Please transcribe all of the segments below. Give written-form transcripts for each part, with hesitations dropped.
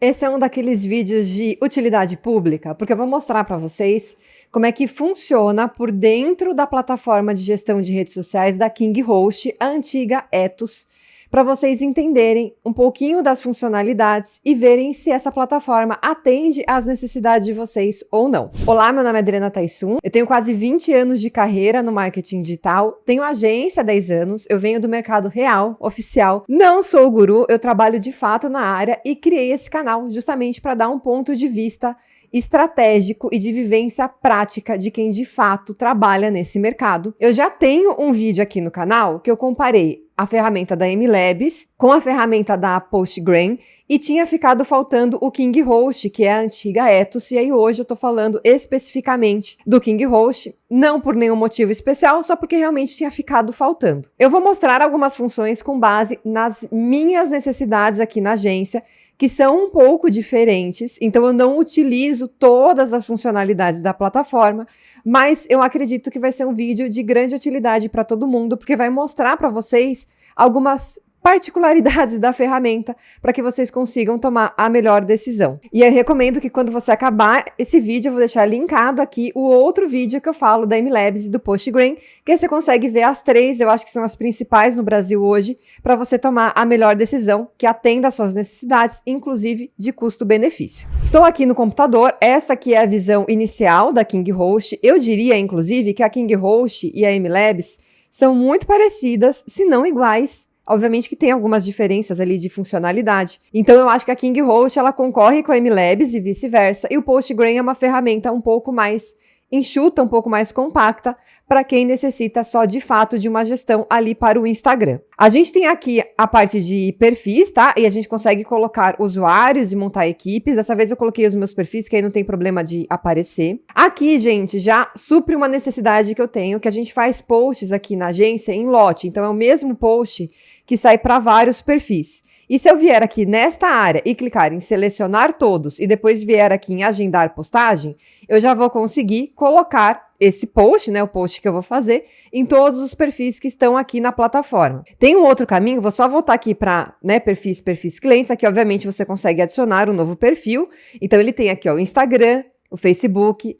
Esse é um daqueles vídeos de utilidade pública, porque eu vou mostrar para vocês como é que funciona por dentro da plataforma de gestão de redes sociais da KingHost, a antiga Ethos, para vocês entenderem um pouquinho das funcionalidades e verem se essa plataforma atende às necessidades de vocês ou não. Olá, meu nome é Adriana Taisum, eu tenho quase 20 anos de carreira no marketing digital, tenho agência há 10 anos, eu venho do mercado real, oficial, não sou guru, eu trabalho de fato na área e criei esse canal justamente para dar um ponto de vista estratégico e de vivência prática de quem de fato trabalha nesse mercado. Eu já tenho um vídeo aqui no canal que eu comparei a ferramenta da MLabs com a ferramenta da Postgram e tinha ficado faltando o KingHost, que é a antiga Ethos, e aí hoje eu tô falando especificamente do KingHost, não por nenhum motivo especial, só porque realmente tinha ficado faltando. Eu vou mostrar algumas funções com base nas minhas necessidades aqui na agência, que são um pouco diferentes, então eu não utilizo todas as funcionalidades da plataforma, mas eu acredito que vai ser um vídeo de grande utilidade para todo mundo, porque vai mostrar para vocês algumas particularidades da ferramenta para que vocês consigam tomar a melhor decisão. E eu recomendo que quando você acabar esse vídeo, eu vou deixar linkado aqui o outro vídeo que eu falo da MLabs e do Postgram, que aí você consegue ver as três, eu acho que são as principais no Brasil hoje, para você tomar a melhor decisão que atenda às suas necessidades, inclusive de custo-benefício. Estou aqui no computador, essa aqui é a visão inicial da KingHost. Eu diria, inclusive, que a KingHost e a MLabs são muito parecidas, se não iguais. Obviamente que tem algumas diferenças ali de funcionalidade. Então eu acho que a KingHost ela concorre com a MLabs e vice-versa, e o Postgram é uma ferramenta um pouco mais enxuta, um pouco mais compacta, para quem necessita só de fato de uma gestão ali para o Instagram. A gente tem aqui a parte de perfis, tá? E a gente consegue colocar usuários e montar equipes. Dessa vez eu coloquei os meus perfis, que aí não tem problema de aparecer. Aqui, gente, já supre uma necessidade que eu tenho, que a gente faz posts aqui na agência em lote. Então é o mesmo post que sai para vários perfis. E se eu vier aqui nesta área e clicar em selecionar todos e depois vier aqui em agendar postagem, eu já vou conseguir colocar esse post, né, o post que eu vou fazer, em todos os perfis que estão aqui na plataforma. Tem um outro caminho, vou só voltar aqui para, né, perfis clientes, aqui obviamente você consegue adicionar um novo perfil, então ele tem aqui ó, o Instagram, o Facebook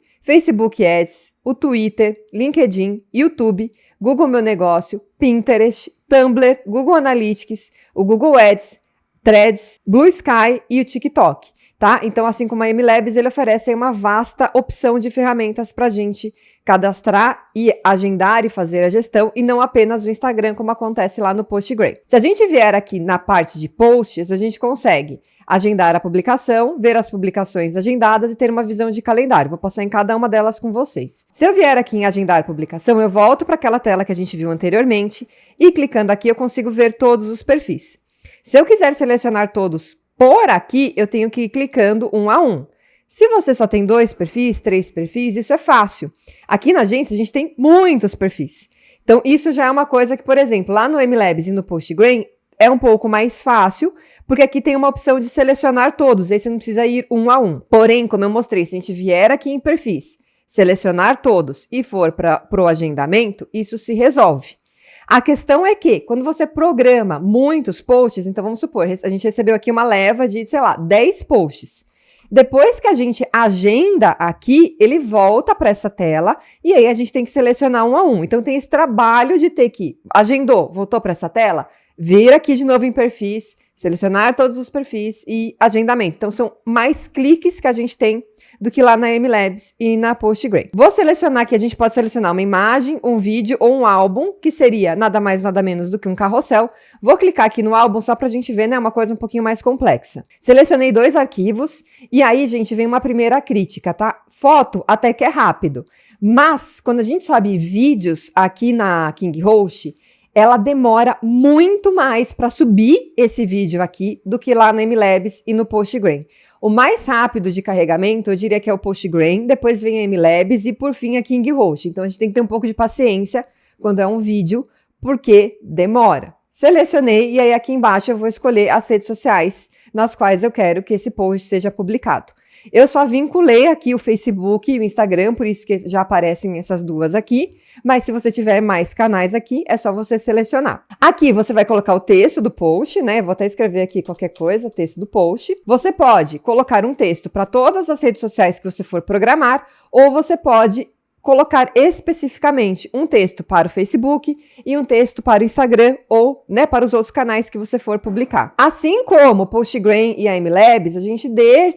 Ads, o Twitter, LinkedIn, YouTube, Google Meu Negócio, Pinterest, Tumblr, Google Analytics, o Google Ads, Threads, Blue Sky e o TikTok, tá? Então, assim como a MLabs, ele oferece uma vasta opção de ferramentas para a gente cadastrar e agendar e fazer a gestão, e não apenas o Instagram, como acontece lá no Postgram. Se a gente vier aqui na parte de posts, a gente consegue agendar a publicação, ver as publicações agendadas e ter uma visão de calendário. Vou passar em cada uma delas com vocês. Se eu vier aqui em agendar publicação, eu volto para aquela tela que a gente viu anteriormente e clicando aqui eu consigo ver todos os perfis. Se eu quiser selecionar todos por aqui, eu tenho que ir clicando um a um. Se você só tem 2 perfis, 3 perfis, isso é fácil. Aqui na agência a gente tem muitos perfis. Então isso já é uma coisa que, por exemplo, lá no MLabs e no Postgram, é um pouco mais fácil, porque aqui tem uma opção de selecionar todos, aí você não precisa ir um a um. Porém, como eu mostrei, se a gente vier aqui em perfis, selecionar todos e for para o agendamento, isso se resolve. A questão é que, quando você programa muitos posts, então vamos supor, a gente recebeu aqui uma leva de, sei lá, 10 posts. Depois que a gente agenda aqui, ele volta para essa tela e aí a gente tem que selecionar um a um. Então tem esse trabalho de ter que, agendou, voltou para essa tela, vir aqui de novo em perfis, selecionar todos os perfis e agendamento. Então são mais cliques que a gente tem do que lá na MLabs e na Postgram. Vou selecionar aqui, a gente pode selecionar uma imagem, um vídeo ou um álbum, que seria nada mais nada menos do que um carrossel. Vou clicar aqui no álbum só pra gente ver, né, uma coisa um pouquinho mais complexa. Selecionei 2 arquivos e aí, gente, vem uma primeira crítica, tá? Foto até que é rápido, mas quando a gente sobe vídeos aqui na KingHost, ela demora muito mais para subir esse vídeo aqui do que lá na MLabs e no Postgram. O mais rápido de carregamento, eu diria que é o Postgram, depois vem a MLabs e por fim a KingHost. Então a gente tem que ter um pouco de paciência quando é um vídeo, porque demora. Selecionei e aí aqui embaixo eu vou escolher as redes sociais nas quais eu quero que esse post seja publicado. Eu só vinculei aqui o Facebook e o Instagram, por isso que já aparecem essas duas aqui, mas se você tiver mais canais aqui, é só você selecionar. Aqui você vai colocar o texto do post, né? Vou até escrever aqui qualquer coisa, texto do post. Você pode colocar um texto para todas as redes sociais que você for programar, ou você pode colocar especificamente um texto para o Facebook e um texto para o Instagram ou, né, para os outros canais que você for publicar. Assim como o Postgram e a MLabs, a gente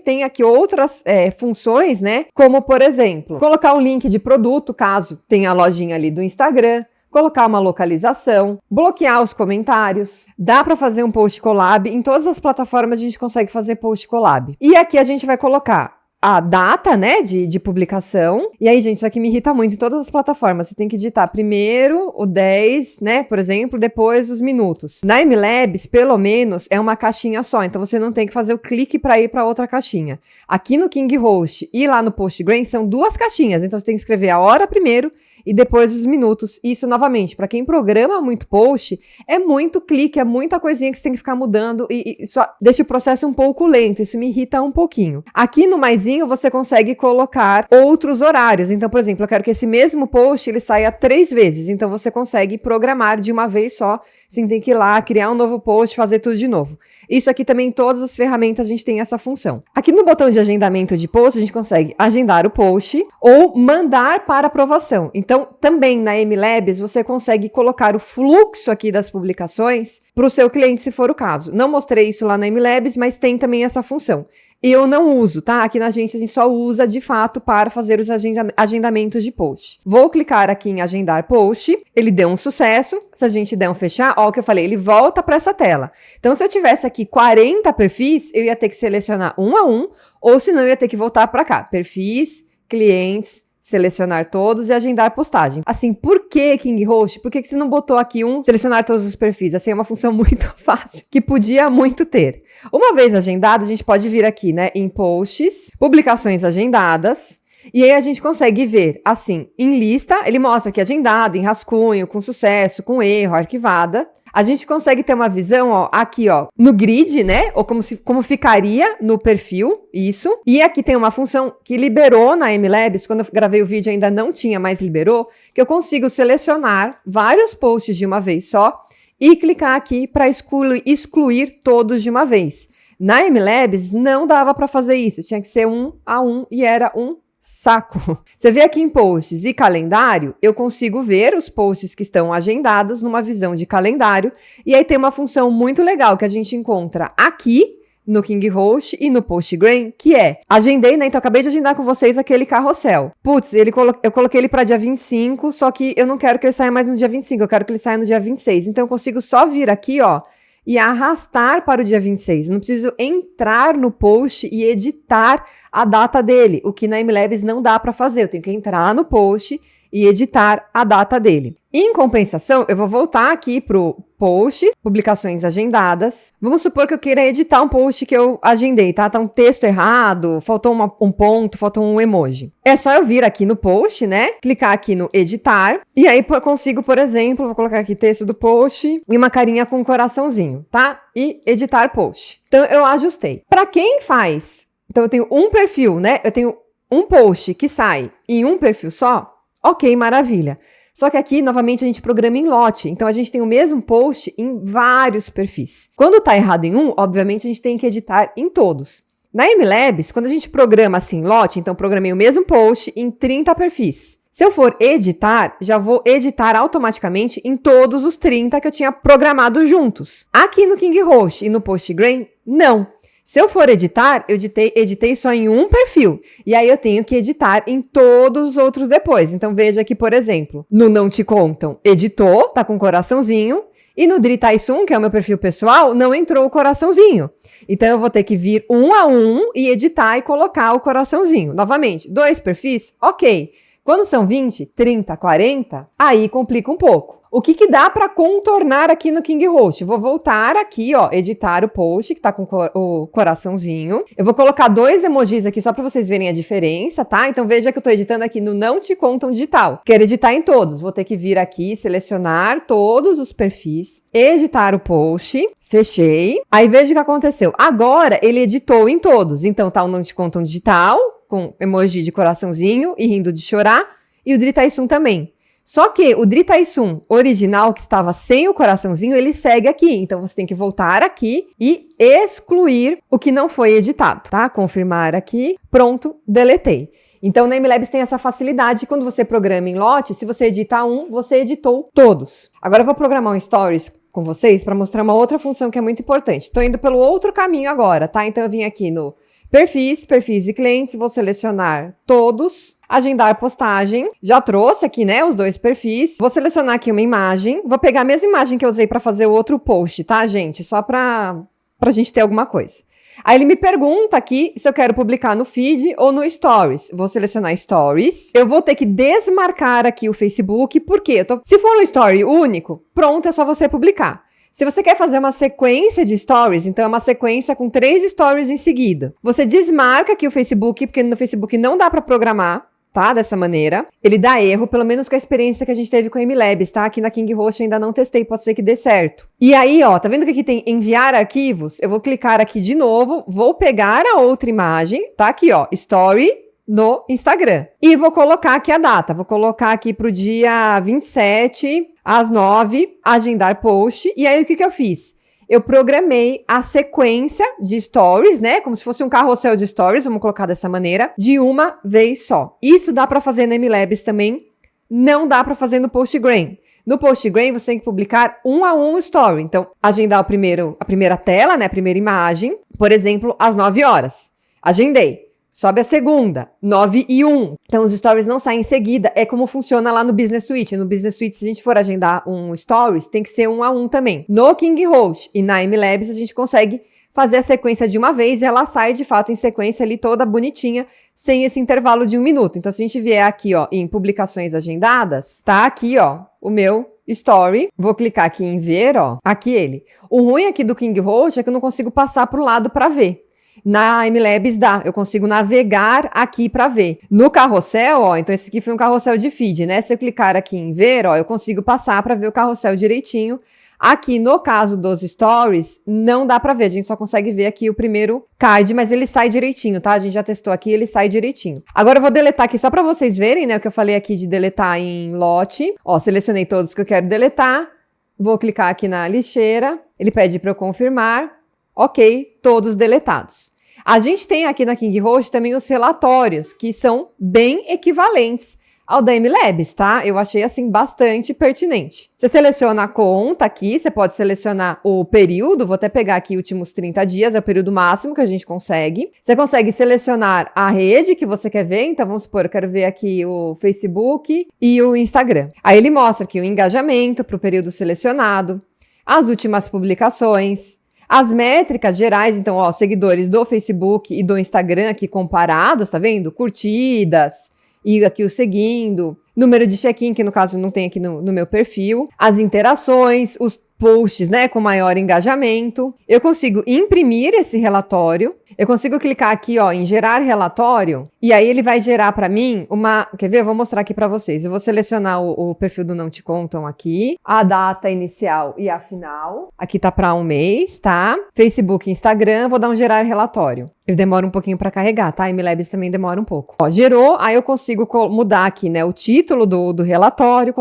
tem aqui outras funções, né, como, por exemplo, colocar um link de produto, caso tenha a lojinha ali do Instagram, colocar uma localização, bloquear os comentários. Dá para fazer um post collab. Em todas as plataformas a gente consegue fazer post collab. E aqui a gente vai colocar a data, né, de publicação. E aí, gente, isso aqui me irrita muito em todas as plataformas. Você tem que digitar primeiro o 10, né, por exemplo, depois os minutos. Na MLabs, pelo menos, é uma caixinha só. Então, você não tem que fazer o clique para ir para outra caixinha. Aqui no KingHost e lá no Postgram são duas caixinhas. Então, você tem que escrever a hora primeiro e depois os minutos. Isso, novamente, para quem programa muito post, é muito clique, é muita coisinha que você tem que ficar mudando e só deixa o processo um pouco lento. Isso me irrita um pouquinho. Aqui no maisinho, você consegue colocar outros horários. Então, por exemplo, eu quero que esse mesmo post ele saia 3 vezes. Então, você consegue programar de uma vez só, sem ter que ir lá, criar um novo post, fazer tudo de novo. Isso aqui também, em todas as ferramentas, a gente tem essa função. Aqui no botão de agendamento de post, a gente consegue agendar o post ou mandar para aprovação. Então, também na MLabs, você consegue colocar o fluxo aqui das publicações para o seu cliente, se for o caso. Não mostrei isso lá na MLabs, mas tem também essa função. Eu não uso, tá? Aqui na agência a gente só usa, de fato, para fazer os agendamentos de post. Vou clicar aqui em agendar post, ele deu um sucesso. Se a gente der um fechar, ó, o que eu falei, ele volta para essa tela. Então, se eu tivesse aqui 40 perfis, eu ia ter que selecionar um a um, ou senão eu ia ter que voltar para cá. Perfis, clientes, selecionar todos e agendar postagem. Assim, por que KingHost? Por que você não botou aqui selecionar todos os perfis? Assim, é uma função muito fácil, que podia muito ter. Uma vez agendado, a gente pode vir aqui, né, em posts, publicações agendadas, e aí a gente consegue ver, assim, em lista, ele mostra aqui agendado, em rascunho, com sucesso, com erro, arquivada. A gente consegue ter uma visão, ó, aqui, ó, no grid, né? Ou como ficaria no perfil, isso. E aqui tem uma função que liberou na MLabs, quando eu gravei o vídeo ainda não tinha, mas liberou, que eu consigo selecionar vários posts de uma vez só e clicar aqui para excluir todos de uma vez. Na MLabs não dava para fazer isso, tinha que ser um a um e era um saco. Você vê aqui em posts e calendário, eu consigo ver os posts que estão agendados numa visão de calendário, e aí tem uma função muito legal que a gente encontra aqui no KingHost e no Postgram, que é, agendei, né, então acabei de agendar com vocês aquele carrossel. Putz, eu coloquei ele para dia 25, só que eu não quero que ele saia mais no dia 25, eu quero que ele saia no dia 26, então eu consigo só vir aqui, ó, e arrastar para o dia 26. Eu não preciso entrar no post e editar a data dele, o que na MLabs não dá para fazer. Eu tenho que entrar no post e editar a data dele. Em compensação, eu vou voltar aqui para o post, publicações agendadas. Vamos supor que eu queira editar um post que eu agendei, tá? Tá um texto errado, faltou um ponto, faltou um emoji. É só eu vir aqui no post, né? Clicar aqui no editar. E aí consigo, por exemplo, vou colocar aqui texto do post e uma carinha com um coraçãozinho, tá? E editar post. Então, eu ajustei. Para quem faz... Então, eu tenho um perfil, né? Eu tenho um post que sai em um perfil só. Ok, maravilha. Só que aqui, novamente, a gente programa em lote. Então, a gente tem o mesmo post em vários perfis. Quando tá errado em um, obviamente, a gente tem que editar em todos. Na MLabs, quando a gente programa assim, lote, então programei o mesmo post em 30 perfis. Se eu for editar, já vou editar automaticamente em todos os 30 que eu tinha programado juntos. Aqui no KingHost e no Postgram, não. Se eu for editar, eu editei só em um perfil. E aí eu tenho que editar em todos os outros depois. Então veja aqui, por exemplo, no Não Te Contam, editou, tá com coraçãozinho. E no Dritaisum, que é o meu perfil pessoal, não entrou o coraçãozinho. Então eu vou ter que vir um a um e editar e colocar o coraçãozinho. Novamente, 2 perfis? Ok. Quando são 20, 30, 40, aí complica um pouco. O que que dá para contornar aqui no KingiHost? Vou voltar aqui, ó, editar o post, que tá com o coraçãozinho. Eu vou colocar 2 emojis aqui só para vocês verem a diferença, tá? Então veja que eu tô editando aqui no Não Te Contam Digital. Quero editar em todos. Vou ter que vir aqui, selecionar todos os perfis, editar o post. Fechei. Aí veja o que aconteceu. Agora ele editou em todos. Então tá o Não Te Contam Digital, com emoji de coraçãozinho e rindo de chorar, e o Dri Taisum também. Só que o Dri Taisum original, que estava sem o coraçãozinho, ele segue aqui. Então, você tem que voltar aqui e excluir o que não foi editado, tá? Confirmar aqui. Pronto, deletei. Então, na MLabs tem essa facilidade. Quando você programa em lote, se você edita um, você editou todos. Agora, eu vou programar um Stories com vocês para mostrar uma outra função que é muito importante. Estou indo pelo outro caminho agora, tá? Então, eu vim aqui no perfis e clientes, vou selecionar todos, agendar postagem, já trouxe aqui, né, os 2 perfis, vou selecionar aqui uma imagem, vou pegar a mesma imagem que eu usei para fazer o outro post, tá, gente? Só pra gente ter alguma coisa. Aí ele me pergunta aqui se eu quero publicar no feed ou no Stories. Vou selecionar Stories. Eu vou ter que desmarcar aqui o Facebook, porque se for um Story único, pronto, é só você publicar. Se você quer fazer uma sequência de stories, então é uma sequência com 3 stories em seguida. Você desmarca aqui o Facebook, porque no Facebook não dá para programar, tá? Dessa maneira. Ele dá erro, pelo menos com a experiência que a gente teve com a MLabs, tá? Aqui na KingiHost ainda não testei, pode ser que dê certo. E aí, ó, tá vendo que aqui tem enviar arquivos? Eu vou clicar aqui de novo, vou pegar a outra imagem, tá? Aqui, ó, story no Instagram. E vou colocar aqui a data. Vou colocar aqui pro dia 27, às 9, agendar post. E aí, o que que eu fiz? Eu programei a sequência de stories, né? Como se fosse um carrossel de stories, vamos colocar dessa maneira, de uma vez só. Isso dá para fazer na MLabs também, não dá para fazer no Postgram. No Postgram, você tem que publicar um a um story. Então, agendar a primeira tela, né? A primeira imagem, por exemplo, às 9 horas. Agendei. Sobe a segunda, 9 e 1. Então, os stories não saem em seguida. É como funciona lá no Business Suite. No Business Suite, se a gente for agendar um stories, tem que ser um a um também. No KingiHost e na MLabs, a gente consegue fazer a sequência de uma vez e ela sai, de fato, em sequência ali toda bonitinha, sem esse intervalo de 1 minuto. Então, se a gente vier aqui, ó, em publicações agendadas, tá aqui, ó, o meu story. Vou clicar aqui em ver, ó, aqui ele. O ruim aqui do KingiHost é que eu não consigo passar pro lado para ver. Na MLabs dá, eu consigo navegar aqui para ver. No carrossel, ó, então esse aqui foi um carrossel de feed, né? Se eu clicar aqui em ver, ó, eu consigo passar para ver o carrossel direitinho. Aqui, no caso dos stories, não dá para ver, a gente só consegue ver aqui o primeiro card, mas ele sai direitinho, tá? A gente já testou aqui, ele sai direitinho. Agora eu vou deletar aqui só para vocês verem, né, o que eu falei aqui de deletar em lote. Ó, selecionei todos que eu quero deletar. Vou clicar aqui na lixeira, ele pede para eu confirmar. Ok, todos deletados. A gente tem aqui na KingiHost também os relatórios, que são bem equivalentes ao da MLabs, tá? Eu achei, assim, bastante pertinente. Você seleciona a conta aqui, você pode selecionar o período, vou até pegar aqui últimos 30 dias, é o período máximo que a gente consegue. Você consegue selecionar a rede que você quer ver, então vamos supor, eu quero ver aqui o Facebook e o Instagram. Aí ele mostra aqui o engajamento para o período selecionado, as últimas publicações, as métricas gerais, então, ó, seguidores do Facebook e do Instagram aqui comparados, tá vendo? Curtidas, e aqui o seguindo, número de check-in, que no caso não tem aqui no meu perfil, as interações, os posts, né, com maior engajamento. Eu consigo imprimir esse relatório, eu consigo clicar aqui, ó, em gerar relatório, e aí ele vai gerar para mim uma... Quer ver? Eu vou mostrar aqui para vocês. Eu vou selecionar o perfil do Não Te Contam aqui, a data inicial e a final. Aqui tá para um mês, tá? Facebook e Instagram, vou dar um gerar relatório. Ele demora um pouquinho para carregar, tá? MLabs também demora um pouco. Ó, gerou, aí eu consigo mudar aqui, né, o título do relatório,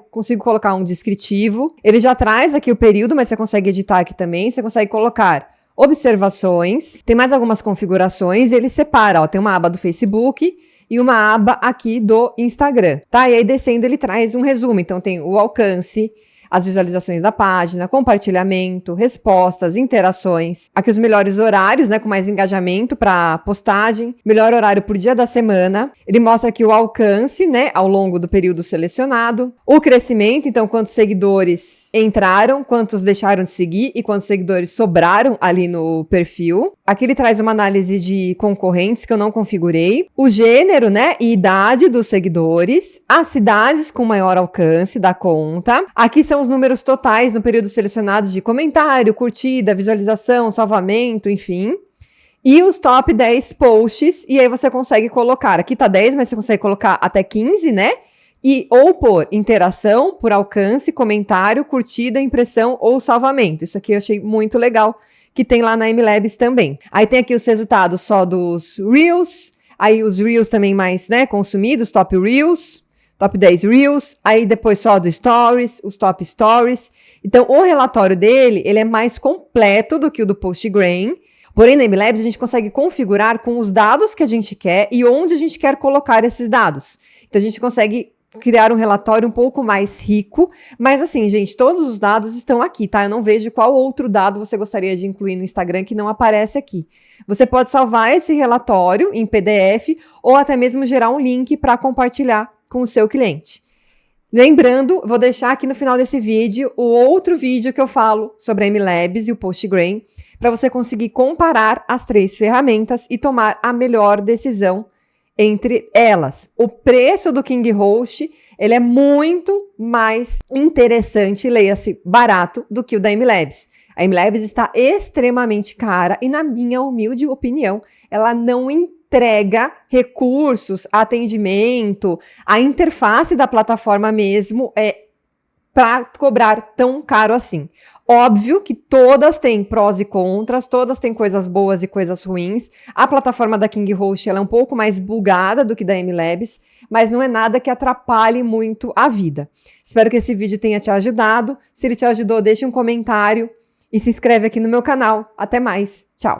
consigo colocar um descritivo. Ele já traz aqui o período, mas você consegue editar aqui também. Você consegue colocar observações, tem mais algumas configurações, ele separa, ó, tem uma aba do Facebook e uma aba aqui do Instagram, tá? E aí descendo ele traz um resumo, então tem o alcance, as visualizações da página, compartilhamento, respostas, interações. Aqui os melhores horários, né, com mais engajamento para postagem, melhor horário por dia da semana. Ele mostra aqui o alcance, né, ao longo do período selecionado, o crescimento, então quantos seguidores entraram, quantos deixaram de seguir e quantos seguidores sobraram ali no perfil. Aqui ele traz uma análise de concorrentes que eu não configurei, o gênero, né, e idade dos seguidores, as cidades com maior alcance da conta. Aqui são os números totais no período selecionado de comentário, curtida, visualização, salvamento, enfim. E os top 10 posts, e aí você consegue colocar, aqui tá 10, mas você consegue colocar até 15, né? E ou por interação, por alcance, comentário, curtida, impressão ou salvamento. Isso aqui eu achei muito legal, que tem lá na MLabs também. Aí tem aqui os resultados só dos Reels, aí os Reels também mais, né, consumidos, top Reels, top 10 Reels, aí depois só dos Stories, os top Stories. Então, o relatório dele, ele é mais completo do que o do Postgram. Porém, na MLabs, a gente consegue configurar com os dados que a gente quer e onde a gente quer colocar esses dados. Então, a gente consegue criar um relatório um pouco mais rico, mas assim, gente, todos os dados estão aqui, tá? Eu não vejo qual outro dado você gostaria de incluir no Instagram que não aparece aqui. Você pode salvar esse relatório em PDF ou até mesmo gerar um link para compartilhar com o seu cliente. Lembrando, vou deixar aqui no final desse vídeo o outro vídeo que eu falo sobre a MLabs e o Postgram, para você conseguir comparar as 3 ferramentas e tomar a melhor decisão entre elas. O preço do KingHost, ele é muito mais interessante, leia-se, barato, do que o da MLabs. A MLabs está extremamente cara e, na minha humilde opinião, ela não entrega recursos, atendimento, a interface da plataforma mesmo para cobrar tão caro assim. Óbvio que todas têm prós e contras, todas têm coisas boas e coisas ruins. A plataforma da KingHost ela é um pouco mais bugada do que da MLabs, mas não é nada que atrapalhe muito a vida. Espero que esse vídeo tenha te ajudado. Se ele te ajudou, deixe um comentário e se inscreve aqui no meu canal. Até mais. Tchau!